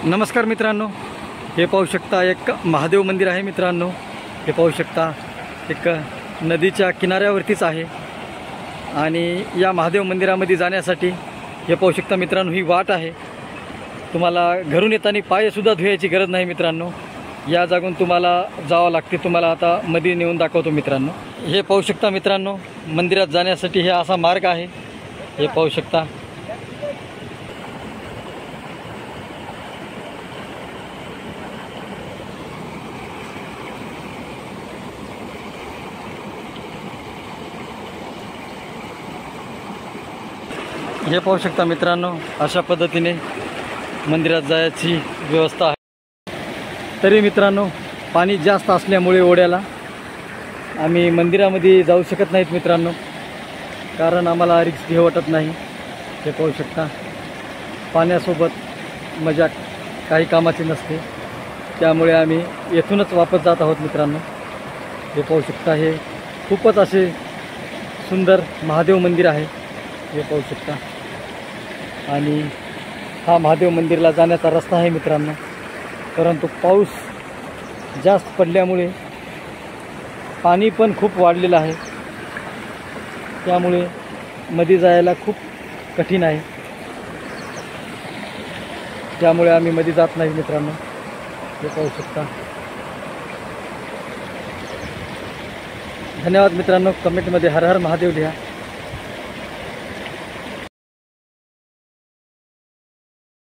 नमस्कार मित्रांनो, हे पाहू शकता एक महादेव मंदिर आहे मित्रांनो। हे पाहू शकता एक नदीच्या किनाऱ्यावरतीच आहे आणि या महादेव मंदिरामध्ये जाण्यासाठी हे पाहू शकता मित्रांनो, ही वाट आहे। तुम्हाला घरून येताना पायसुद्धा धुवायची गरज नाही मित्रांनो, या जागून तुम्हाला जावं लागते। तुम्हाला आता मध्ये नेऊन दाखवतो मित्रांनो। हे पाहू शकता मित्रांनो, मंदिरात जाण्यासाठी हे असा मार्ग आहे। हे पाहू शकता हे पाहू शकता मित्रांनो, अशा पद्धतीने मंदिरात जायची व्यवस्था आहे। तरी मित्रांनो, पाणी जास्त असल्यामुळे ओढ्याला आम्ही मंदिरामध्ये जाऊ शकत नाहीत मित्रांनो, कारण आम्हाला रिस्क घ्यावं वाटत नाही। हे पाहू शकता, पाण्यासोबत मजा काही कामाची नसते, त्यामुळे आम्ही येथूनच वापस जात आहोत मित्रांनो। हे पाहू शकता, हे खूपच असे सुंदर महादेव मंदिर आहे। हे पाहू शकता आणि हा महादेव मंदिरला जाण्याचा रस्ता आहे मित्रांनो, परंतु पाऊस जास्त पडल्यामुळे पाणी पण खूप वाढलेलं आहे, त्यामुळे मध्ये जायला खूप कठीण आहे। त्यामुळे आम्ही मध्ये जात नाही मित्रांनो। हे पाहू शकता। धन्यवाद मित्रांनो, कमेंटमध्ये हर हर महादेव लिहा।